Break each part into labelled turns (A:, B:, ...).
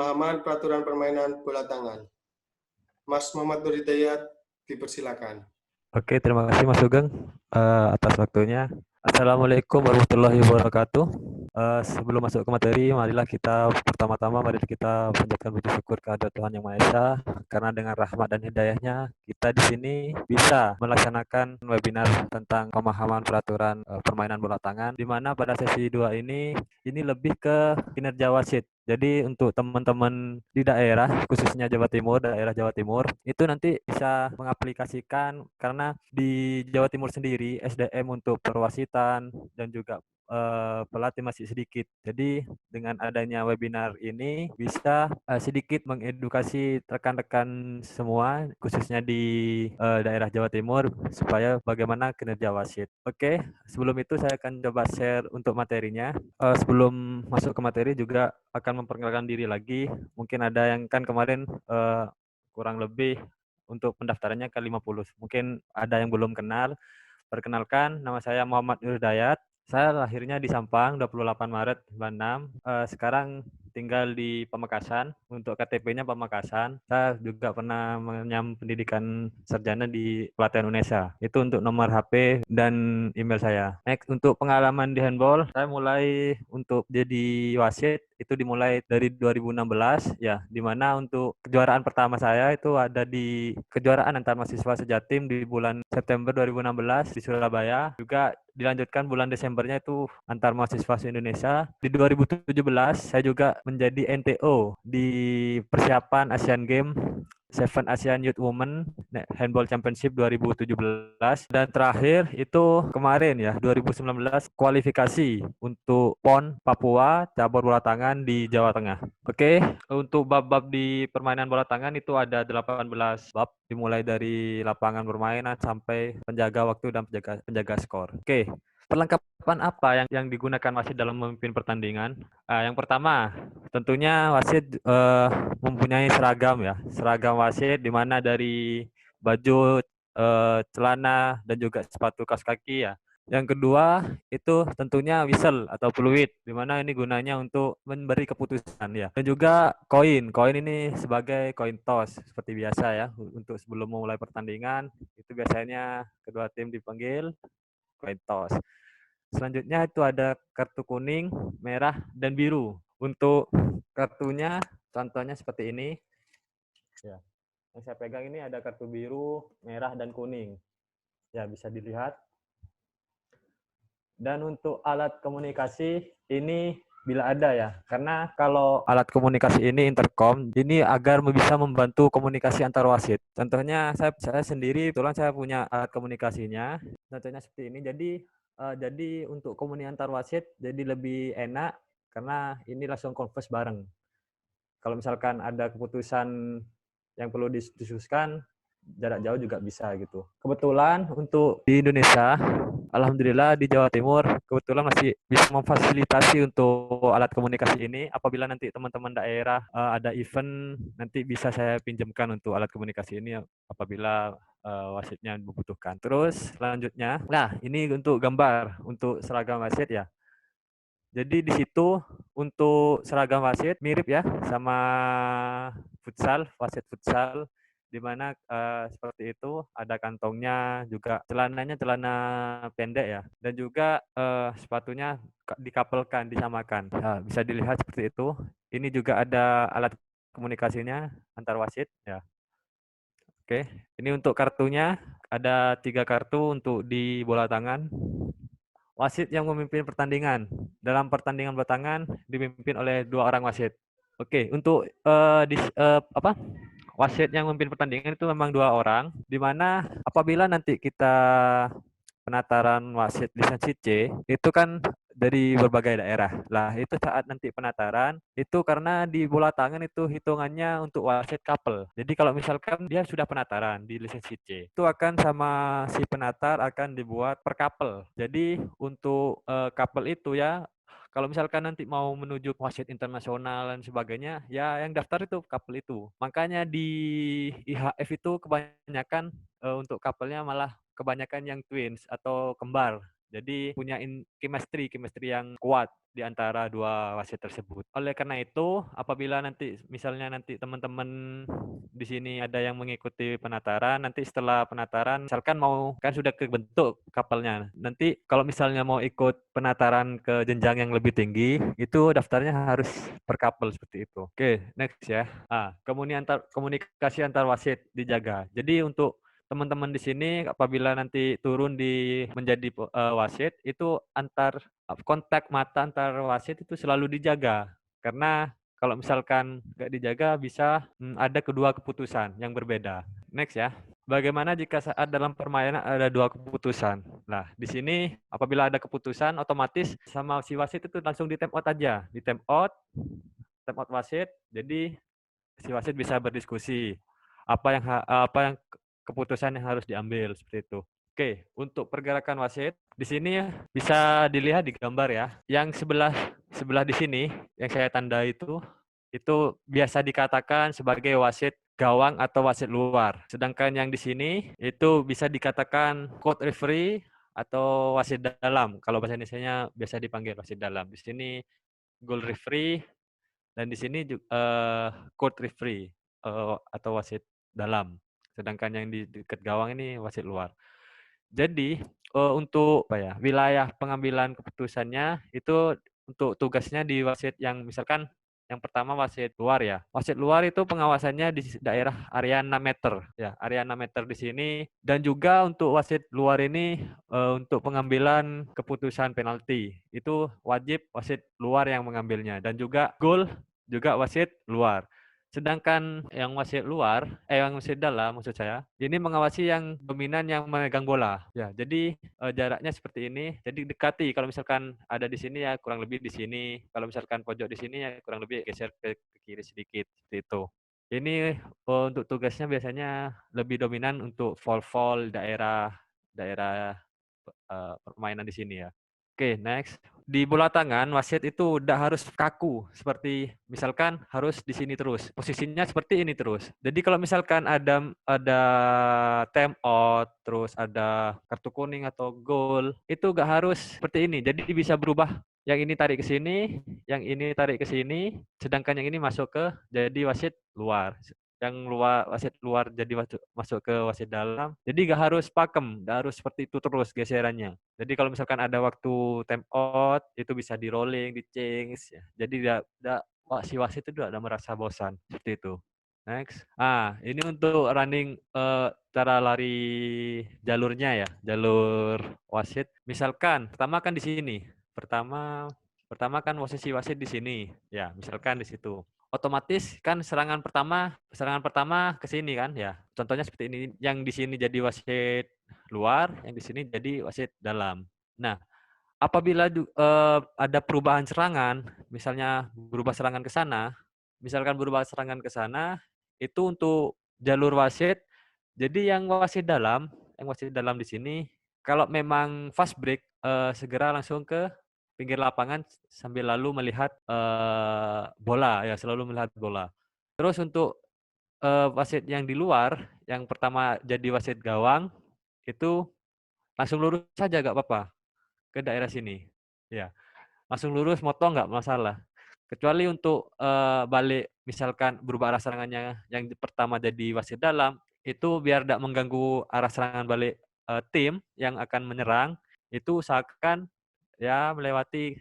A: Pemahaman peraturan permainan bola tangan. Mas Muhammad Nur Hidayat, dipersilakan.
B: Oke, terima kasih Mas Sugeng atas waktunya. Assalamualaikum warahmatullahi wabarakatuh. Sebelum masuk ke materi, marilah kita pertama-tama panjatkan puji syukur kehadirat Tuhan Yang Maha Esa, karena dengan rahmat dan hidayahnya kita di sini bisa melaksanakan webinar tentang pemahaman peraturan permainan bola tangan, di mana pada sesi 2 ini lebih ke kinerja wasit. Jadi untuk teman-teman di daerah, khususnya daerah Jawa Timur, itu nanti bisa mengaplikasikan, karena di Jawa Timur sendiri SDM untuk perwasitan dan juga pelatih masih sedikit. Jadi dengan adanya webinar ini bisa sedikit mengedukasi rekan-rekan semua, khususnya di daerah Jawa Timur, supaya bagaimana kinerja wasit. Oke, sebelum itu saya akan coba share untuk materinya. Sebelum masuk ke materi juga akan memperkenalkan diri lagi. Mungkin ada yang kan kemarin kurang lebih untuk pendaftarannya ke 50. Mungkin ada yang belum kenal. Perkenalkan, nama saya Muhammad Nur Hidayat. Saya lahirnya di Sampang, 28 Maret 96. Sekarang tinggal di Pamekasan. Untuk KTP-nya Pamekasan. Saya juga pernah mengenyam pendidikan sarjana di pelatihan UNESA. Itu untuk nomor HP dan email saya. Next, untuk pengalaman di handball, saya mulai untuk jadi wasit itu dimulai dari 2016 ya, di mana untuk kejuaraan pertama saya itu ada di kejuaraan antar mahasiswa sejatim di bulan September 2016 di Surabaya. Juga dilanjutkan bulan Desembernya itu antar mahasiswa se-Indonesia. Di 2017 saya juga menjadi NTO di persiapan Asian Games Seven Asian Youth Women Handball Championship 2017, dan terakhir itu kemarin ya 2019 kualifikasi untuk PON Papua cabur bola tangan di Jawa Tengah. Oke, untuk bab-bab di permainan bola tangan itu ada 18 bab, dimulai dari lapangan permainan sampai penjaga waktu dan penjaga skor. Oke, perlengkapan apa yang digunakan wasit dalam memimpin pertandingan? Yang pertama, tentunya wasit mempunyai seragam ya, seragam wasit, di mana dari baju, celana dan juga sepatu kaos kaki ya. Yang kedua itu tentunya whistle atau peluit, di mana ini gunanya untuk memberi keputusan ya. Dan juga koin, koin ini sebagai koin toss seperti biasa ya, untuk sebelum memulai pertandingan itu biasanya kedua tim dipanggil koin toss. Selanjutnya itu ada kartu kuning, merah, dan biru. Untuk kartunya, contohnya seperti ini. Ya, yang saya pegang ini ada kartu biru, merah, dan kuning. Ya, bisa dilihat. Dan untuk alat komunikasi ini bila ada ya, karena kalau alat komunikasi ini intercom, ini agar bisa membantu komunikasi antar wasit. Contohnya saya sendiri, kebetulan saya punya alat komunikasinya. Contohnya seperti ini. Jadi untuk komunikasi antar wasit jadi lebih enak karena ini langsung converse bareng. Kalau misalkan ada keputusan yang perlu didiskusikan, jarak jauh juga bisa gitu. Kebetulan untuk di Indonesia, alhamdulillah di Jawa Timur kebetulan masih bisa memfasilitasi untuk alat komunikasi ini. Apabila nanti teman-teman daerah ada event, nanti bisa saya pinjamkan untuk alat komunikasi ini apabila wasitnya membutuhkan. Terus selanjutnya, nah ini untuk gambar untuk seragam wasit ya. Jadi di situ untuk seragam wasit mirip ya sama wasit futsal, di mana seperti itu ada kantongnya, juga celananya celana pendek ya, dan juga sepatunya dikapelkan, disamakan. Nah, bisa dilihat seperti itu. Ini juga ada alat komunikasinya antar wasit ya. Oke, ini untuk kartunya ada 3 kartu untuk di bola tangan. Wasit yang memimpin pertandingan. Dalam pertandingan bola tangan dipimpin oleh 2 orang wasit. Oke, untuk wasit yang memimpin pertandingan itu memang 2 orang, di mana apabila nanti kita penataran wasit lisensi C, itu kan dari berbagai daerah. Lah, itu saat nanti penataran, itu karena di bola tangan itu hitungannya untuk wasit couple. Jadi kalau misalkan dia sudah penataran di lisensi C, itu akan sama si penatar akan dibuat per couple. Jadi untuk couple itu ya, kalau misalkan nanti mau menuju wasit internasional dan sebagainya, ya yang daftar itu couple itu. Makanya di IHF itu kebanyakan untuk couple-nya malah kebanyakan yang twins atau kembar. Jadi punya chemistry yang kuat di antara dua wasit tersebut. Oleh karena itu, apabila nanti misalnya nanti teman-teman di sini ada yang mengikuti penataran, nanti setelah penataran misalkan mau kan sudah kebentuk kapalnya. Nanti kalau misalnya mau ikut penataran ke jenjang yang lebih tinggi, itu daftarnya harus per kapal seperti itu. Oke, next ya. Komunikasi antar wasit dijaga. Jadi untuk teman-teman di sini apabila nanti turun menjadi wasit itu kontak mata antar wasit itu selalu dijaga karena kalau misalkan nggak dijaga bisa ada kedua keputusan yang berbeda. Next ya. Bagaimana jika saat dalam permainan ada dua keputusan? Nah, di sini apabila ada keputusan otomatis sama si wasit itu langsung di time out aja. Di time out wasit. Jadi si wasit bisa berdiskusi apa yang keputusan yang harus diambil seperti itu. Oke, untuk pergerakan wasit di sini bisa dilihat di gambar ya. Yang sebelah sebelah di sini yang saya tanda itu biasa dikatakan sebagai wasit gawang atau wasit luar. Sedangkan yang di sini itu bisa dikatakan court referee atau wasit dalam. Kalau bahasa Indonesia biasa dipanggil wasit dalam. Di sini goal referee dan di sini court referee atau wasit dalam. Sedangkan yang di dekat gawang ini wasit luar. Jadi untuk apa ya, wilayah pengambilan keputusannya itu untuk tugasnya di wasit yang misalkan yang pertama wasit luar ya. Wasit luar itu pengawasannya di daerah area 6 meter ya, area 6 meter di sini dan juga untuk wasit luar ini untuk pengambilan keputusan penalti itu wajib wasit luar yang mengambilnya dan juga gol juga wasit luar. Sedangkan yang wasit dalam maksud saya, ini mengawasi yang dominan yang memegang bola. Ya, jadi jaraknya seperti ini. Jadi dekati. Kalau misalkan ada di sini ya kurang lebih di sini. Kalau misalkan pojok di sini ya kurang lebih geser ke kiri sedikit seperti itu. Ini untuk tugasnya biasanya lebih dominan untuk fall daerah daerah permainan di sini ya. Oke, next. Di bola tangan, wasit itu udah harus kaku. Seperti misalkan harus di sini terus. Posisinya seperti ini terus. Jadi kalau misalkan ada time out, terus ada kartu kuning atau gol, itu gak harus seperti ini. Jadi bisa berubah. Yang ini tarik ke sini, yang ini tarik ke sini, sedangkan yang ini masuk ke jadi wasit luar yang wasit luar jadi masuk ke wasit dalam. Jadi nggak harus pakem, nggak harus seperti itu terus geserannya. Jadi kalau misalkan ada waktu time out itu bisa di rolling, di change. Ya. Jadi si wasit itu tidak merasa bosan seperti itu. Next. Ini untuk running cara lari jalurnya ya, jalur wasit. Misalkan pertama kan di sini. Pertama kan posisi wasit di sini. Ya, misalkan di situ otomatis kan serangan pertama ke sini kan ya. Contohnya seperti ini, yang di sini jadi wasit luar, yang di sini jadi wasit dalam. Nah, apabila ada perubahan serangan, misalnya berubah serangan ke sana, itu untuk jalur wasit. Jadi yang wasit dalam di sini, kalau memang fast break, segera langsung ke pinggir lapangan sambil lalu melihat bola ya, selalu melihat bola. Terus untuk wasit yang di luar, yang pertama jadi wasit gawang, itu langsung lurus saja nggak apa-apa ke daerah sini. Ya, langsung lurus motong nggak masalah. Kecuali untuk balik misalkan berubah arah serangannya yang pertama jadi wasit dalam, itu biar tidak mengganggu arah serangan balik tim yang akan menyerang, itu usahakan ya melewati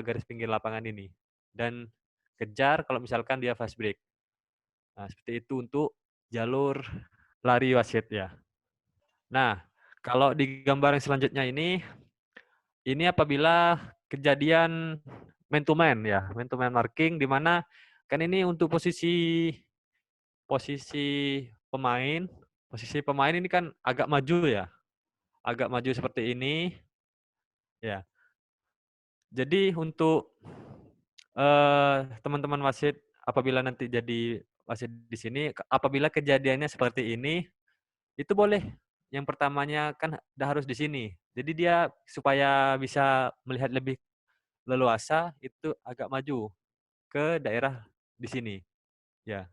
B: garis pinggir lapangan ini dan kejar kalau misalkan dia fast break. Nah, seperti itu untuk jalur lari wasit ya. Nah, kalau di gambar yang selanjutnya ini apabila kejadian man to man ya, man to man marking di mana kan ini untuk posisi pemain, posisi pemain ini kan agak maju ya, agak maju seperti ini ya. Jadi untuk teman-teman wasit apabila nanti jadi wasit di sini, apabila kejadiannya seperti ini, itu boleh. Yang pertamanya kan udah harus di sini. Jadi dia supaya bisa melihat lebih leluasa itu agak maju ke daerah di sini. Ya,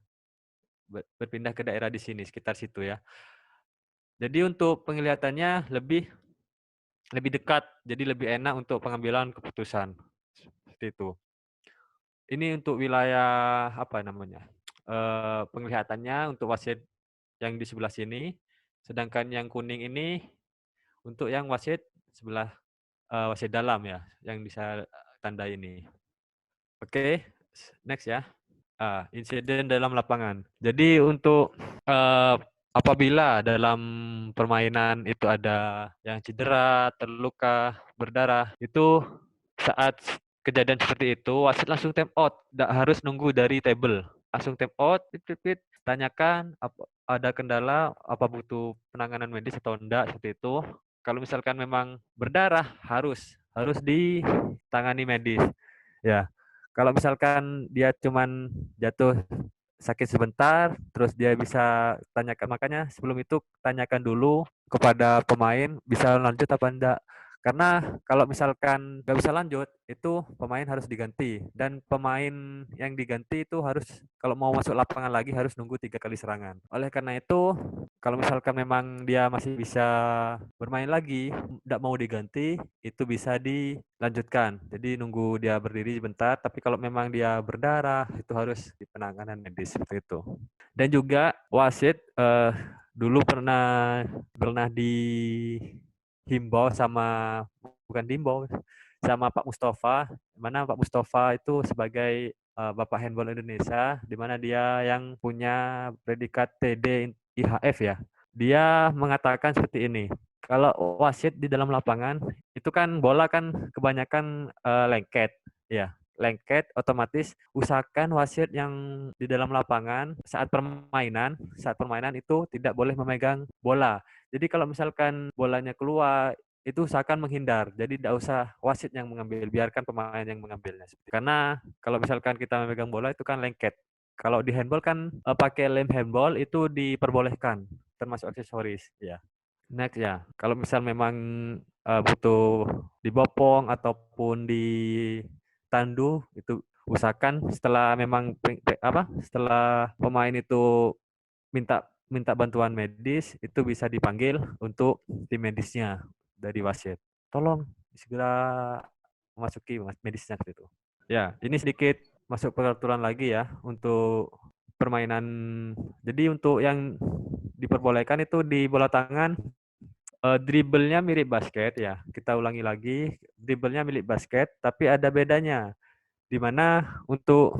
B: berpindah ke daerah di sini sekitar situ ya. Jadi untuk penglihatannya lebih lebih dekat, jadi lebih enak untuk pengambilan keputusan. Seperti itu. Ini untuk wilayah apa namanya, penglihatannya untuk wasit yang di sebelah sini, sedangkan yang kuning ini untuk yang wasit sebelah, wasit dalam ya, yang bisa tanda ini. Oke, next ya. Insiden dalam lapangan. Jadi untuk, apabila dalam permainan itu ada yang cedera, terluka, berdarah, itu saat kejadian seperti itu, wasit langsung time out, nggak harus nunggu dari table. Langsung time out, pit pit pit, tanyakan ada kendala, apa butuh penanganan medis atau enggak, seperti itu. Kalau misalkan memang berdarah, harus ditangani medis. Ya, kalau misalkan dia cuman jatuh sakit sebentar, terus dia bisa tanyakan, makanya sebelum itu tanyakan dulu kepada pemain bisa lanjut apa enggak. Karena kalau misalkan nggak bisa lanjut, itu pemain harus diganti. Dan pemain yang diganti itu harus, kalau mau masuk lapangan lagi harus nunggu 3 kali serangan. Oleh karena itu, kalau misalkan memang dia masih bisa bermain lagi, nggak mau diganti, itu bisa dilanjutkan. Jadi nunggu dia berdiri sebentar, tapi kalau memang dia berdarah, itu harus di penanganan medis seperti itu. Dan juga wasit dulu pernah dihimbau sama, bukan dihimbau, sama Pak Mustafa, mana Pak Mustafa itu sebagai Bapak Handball Indonesia, di mana dia yang punya predikat TD IHF ya. Dia mengatakan seperti ini, kalau wasit di dalam lapangan itu kan bola kan kebanyakan lengket, ya lengket, otomatis usahakan wasit yang di dalam lapangan saat permainan itu tidak boleh memegang bola. Jadi kalau misalkan bolanya keluar, itu usahakan menghindar. Jadi tidak usah wasit yang mengambil, biarkan pemain yang mengambilnya. Karena kalau misalkan kita memegang bola itu kan lengket. Kalau di handball kan pakai lem handball itu diperbolehkan, termasuk aksesoris. Ya. Next ya. Kalau misal memang butuh dibopong ataupun ditandu, itu usahakan setelah memang setelah pemain itu minta minta bantuan medis, itu bisa dipanggil untuk tim medisnya dari wasit. Tolong segera memasuki medisnya gitu. Ya, ini sedikit masuk peraturan lagi ya untuk permainan. Jadi untuk yang diperbolehkan itu di bola tangan, dribblenya mirip basket ya. Kita ulangi lagi, dribblenya mirip basket, tapi ada bedanya. Di mana untuk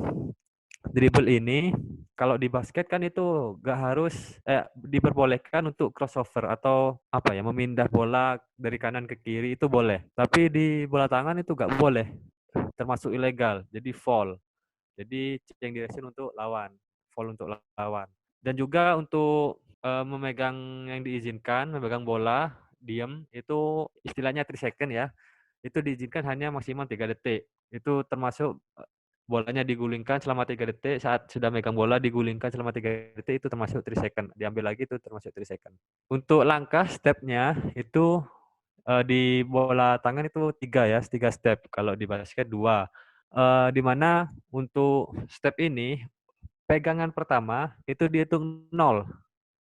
B: dribble ini, kalau di basket kan itu gak harus diperbolehkan untuk crossover atau apa ya, memindah bola dari kanan ke kiri itu boleh. Tapi di bola tangan itu gak boleh, termasuk ilegal. Jadi foul. Jadi yang dirasain untuk lawan, foul untuk lawan. Dan juga untuk memegang yang diizinkan, memegang bola, diam, itu istilahnya 3 second ya. Itu diizinkan hanya maksimal 3 detik. Itu termasuk bolanya digulingkan selama 3 detik, saat sudah megang bola digulingkan selama 3 detik, itu termasuk 3 second. Diambil lagi itu termasuk 3 second. Untuk langkah stepnya itu di bola tangan itu 3 ya, 3 step. Kalau di basket 2. Di mana untuk step ini pegangan pertama itu dihitung 0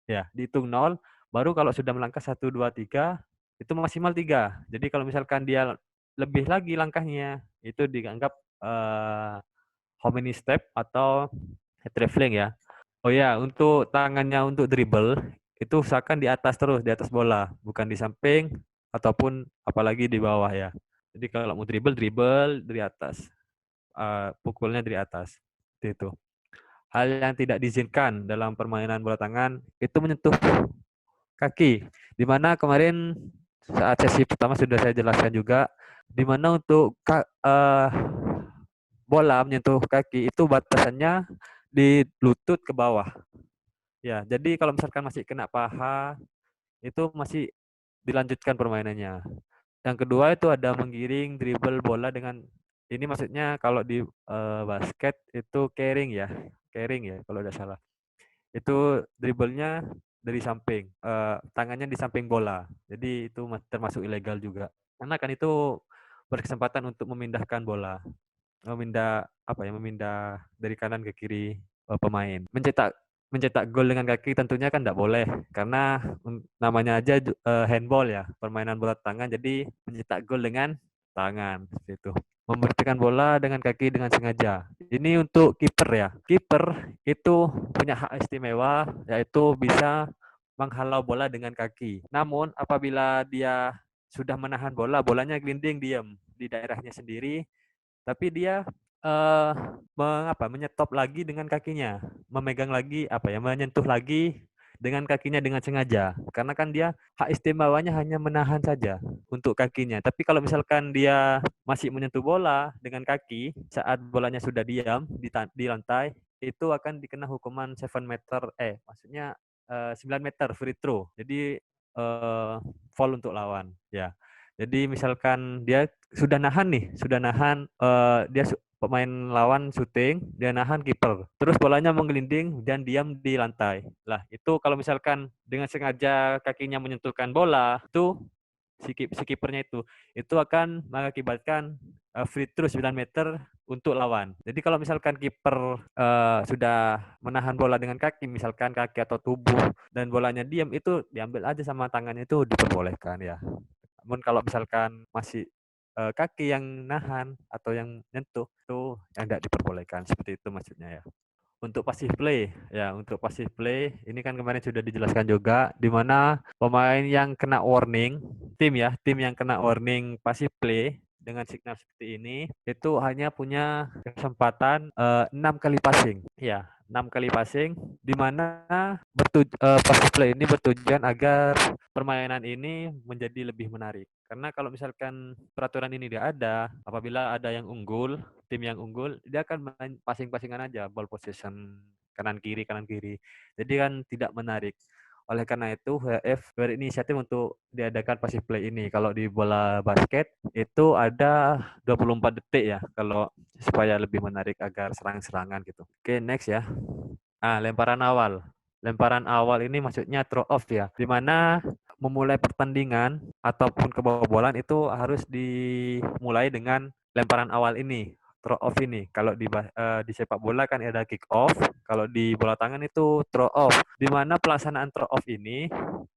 B: ya, dihitung 0, baru kalau sudah melangkah 1 2 3 itu maksimal 3. Jadi kalau misalkan dia lebih lagi langkahnya itu dianggap how many step atau head traveling ya. Oh ya, untuk tangannya untuk dribble itu usahakan di atas terus, di atas bola, bukan di samping ataupun apalagi di bawah ya. Jadi kalau mau dribble, dribble dari atas. Pukulnya dari atas. Itu. Hal yang tidak diizinkan dalam permainan bola tangan itu menyentuh kaki. Di mana kemarin saat sesi pertama sudah saya jelaskan juga, di mana untuk bola menyentuh kaki itu batasannya di lutut ke bawah. Ya, jadi kalau misalkan masih kena paha, itu masih dilanjutkan permainannya. Yang kedua itu ada menggiring dribble bola dengan, ini maksudnya kalau di basket itu carrying ya, carrying ya kalau tidak salah. Itu dribblenya dari samping, tangannya di samping bola. Jadi itu termasuk ilegal juga. Karena kan itu berkesempatan untuk memindahkan bola, memindah apa ya, memindah dari kanan ke kiri pemain. Mencetak mencetak gol dengan kaki tentunya kan tidak boleh karena namanya aja handball ya, permainan bola tangan, jadi mencetak gol dengan tangan seperti itu. Memberhentikan bola dengan kaki dengan sengaja. Ini untuk kiper ya. Kiper itu punya hak istimewa yaitu bisa menghalau bola dengan kaki. Namun apabila dia sudah menahan bola, bolanya gelinding diam di daerahnya sendiri, tapi dia eh menyetop lagi dengan kakinya, memegang lagi menyentuh lagi dengan kakinya dengan sengaja. Karena kan dia hak istimewanya hanya menahan saja untuk kakinya. Tapi kalau misalkan dia masih menyentuh bola dengan kaki saat bolanya sudah diam di lantai, itu akan dikena hukuman 7 meter maksudnya 9 meter free throw. Jadi foul untuk lawan ya. Jadi misalkan dia sudah nahan dia pemain lawan syuting, dia nahan kiper. Terus bolanya menggelinding dan diam di lantai. Lah, itu kalau misalkan dengan sengaja kakinya menyentuhkan bola, itu si kipernya itu akan mengakibatkan free throw 9 meter untuk lawan. Jadi kalau misalkan kiper sudah menahan bola dengan kaki, misalkan kaki atau tubuh dan bolanya diam, itu diambil aja sama tangannya, itu diperbolehkan ya. Namun kalau misalkan masih kaki yang nahan atau yang nyentuh itu yang tidak diperbolehkan, seperti itu maksudnya ya. Untuk passive play ya, untuk passive play ini kan kemarin sudah dijelaskan juga di mana pemain yang kena warning, tim yang kena warning passive play dengan signal seperti ini itu hanya punya kesempatan 6 kali passing ya, 6 kali passing di mana passive play ini bertujuan agar permainan ini menjadi lebih menarik. Karena kalau misalkan peraturan ini tidak ada, apabila ada yang unggul, tim yang unggul, dia akan main passing-passingan aja, ball possession kanan kiri. Jadi kan tidak menarik. Oleh karena itu, WF berinisiatif untuk diadakan passive play ini. Kalau di bola basket itu ada 24 detik ya, kalau supaya lebih menarik agar serang-serangan gitu. Oke, next ya. Lemparan awal. Lemparan awal ini maksudnya throw off ya, di mana memulai pertandingan ataupun kebobolan itu harus dimulai dengan lemparan awal ini, throw off ini. Kalau di sepak bola kan ada kick off, kalau di bola tangan itu throw off. Di mana pelaksanaan throw off ini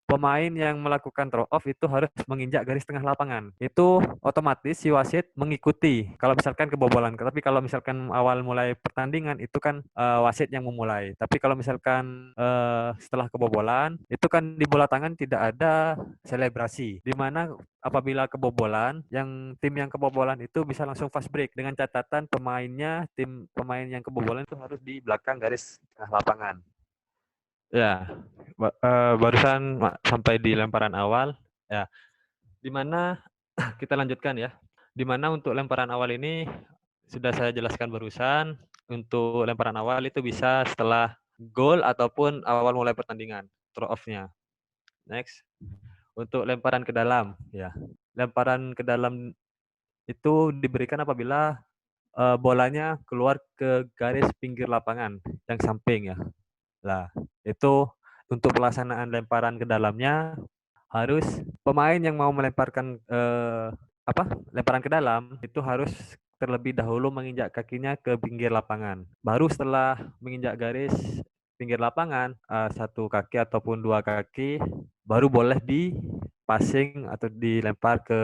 B: pemain yang melakukan throw off itu harus menginjak garis tengah lapangan. Itu otomatis si wasit mengikuti kalau misalkan kebobolan. Tapi kalau misalkan awal mulai pertandingan itu kan wasit yang memulai. Tapi kalau misalkan setelah kebobolan itu kan di bola tangan tidak ada selebrasi. Di mana apabila kebobolan, tim yang kebobolan itu bisa langsung fast break dengan catatan tim pemain yang kebobolan itu harus di belakang garis tengah lapangan. Ya, barusan sampai di lemparan awal, ya. Di mana kita lanjutkan ya. Di mana untuk lemparan awal ini sudah saya jelaskan barusan. Untuk lemparan awal itu bisa setelah gol ataupun awal mulai pertandingan, throw off-nya. Next. Untuk lemparan ke dalam, ya. Lemparan ke dalam itu diberikan apabila bolanya keluar ke garis pinggir lapangan yang samping ya. Lah, itu untuk pelaksanaan lemparan ke dalamnya harus pemain yang mau melemparkan lemparan ke dalam itu harus terlebih dahulu menginjak kakinya ke pinggir lapangan. Baru setelah menginjak garis pinggir lapangan, satu kaki ataupun dua kaki, baru boleh passing atau dilempar ke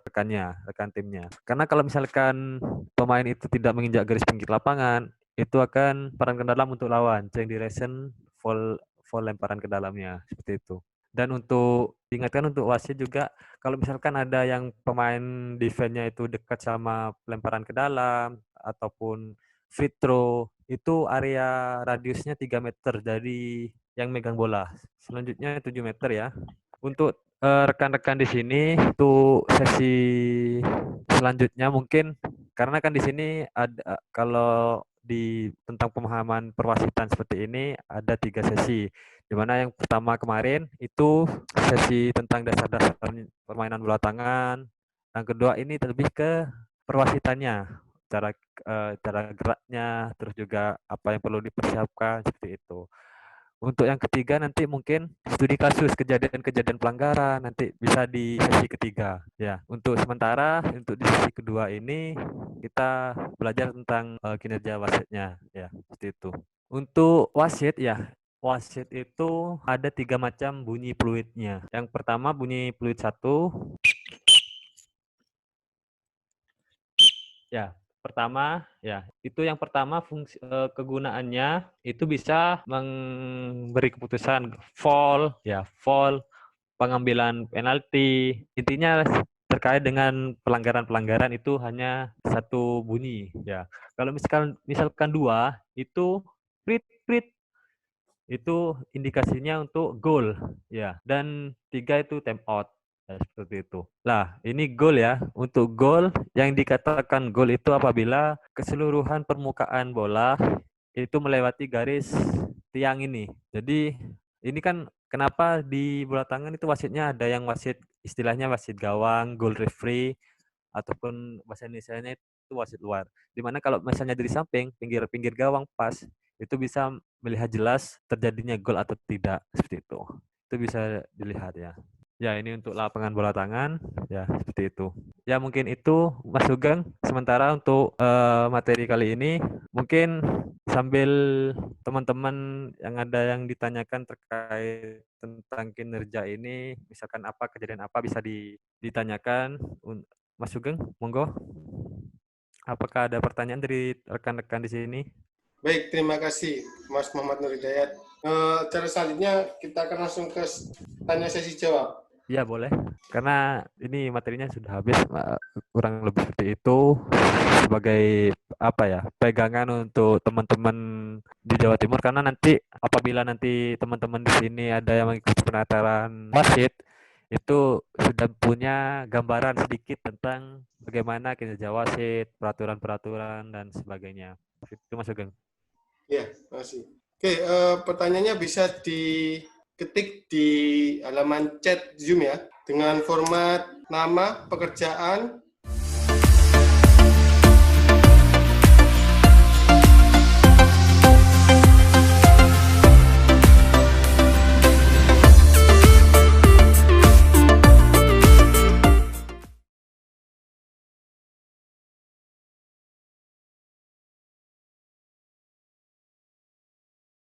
B: rekan timnya. Karena kalau misalkan pemain itu tidak menginjak garis pinggir lapangan, itu akan lemparan ke dalam untuk lawan, change direction, foul lemparan ke dalamnya, seperti itu. Dan untuk diingatkan untuk wasit juga, kalau misalkan ada yang pemain defense-nya itu dekat sama lemparan ke dalam ataupun free throw, itu area radiusnya 3 meter dari yang megang bola. Selanjutnya 7 meter ya. Untuk rekan-rekan di sini untuk sesi selanjutnya mungkin karena kan di sini ada kalau tentang pemahaman perwasitan seperti ini ada 3 sesi. Di mana yang pertama kemarin itu sesi tentang dasar-dasar permainan bola tangan. Yang kedua ini lebih ke perwasitannya, cara geraknya, terus juga apa yang perlu dipersiapkan seperti itu. Untuk yang ketiga nanti mungkin studi kasus kejadian-kejadian pelanggaran nanti bisa di sesi ketiga ya. Untuk sementara untuk di sesi kedua ini kita belajar tentang kinerja wasitnya ya, seperti itu. Untuk wasit ya, wasit itu ada 3 macam bunyi peluitnya. Yang pertama bunyi peluit 1. Ya, pertama ya, itu yang pertama kegunaannya itu bisa memberi keputusan foul, ya, foul, pengambilan penalti. Intinya terkait dengan pelanggaran-pelanggaran itu hanya satu bunyi, ya. Kalau misalkan dua, itu prit prit, itu indikasinya untuk gol, ya. Dan 3 itu time out. Ya, seperti itu. Lah, ini gol ya. Untuk gol, yang dikatakan gol itu apabila keseluruhan permukaan bola itu melewati garis tiang ini. Jadi, ini kan kenapa di bola tangan itu wasitnya ada yang wasit istilahnya wasit gawang, goal referee, ataupun bahasa Indonesianya itu wasit luar. Dimana kalau misalnya dari samping, pinggir-pinggir gawang pas, itu bisa melihat jelas terjadinya gol atau tidak, seperti itu. Itu bisa dilihat ya. Ya, ini untuk lapangan bola tangan, ya seperti itu. Ya mungkin itu Mas Sugeng. Sementara untuk materi kali ini, mungkin sambil teman-teman yang ada yang ditanyakan terkait tentang kinerja ini, misalkan apa kejadian apa bisa ditanyakan. Mas Sugeng, monggo. Apakah ada pertanyaan dari rekan-rekan di sini?
A: Baik, terima kasih Mas Muhammad Nur Hidayat. Cara selanjutnya kita akan langsung ke tanya sesi jawab.
B: Ya boleh, karena ini materinya sudah habis, kurang lebih seperti itu sebagai apa ya, pegangan untuk teman-teman di Jawa Timur, karena nanti apabila nanti teman-teman di sini ada yang mengikuti penataran wasit, itu sudah punya gambaran sedikit tentang bagaimana kinerja wasit, peraturan-peraturan dan sebagainya. Itu Mas Sugeng.
A: Ya, masih. Oke, pertanyaannya bisa diketik di halaman chat Zoom ya, dengan format nama, pekerjaan,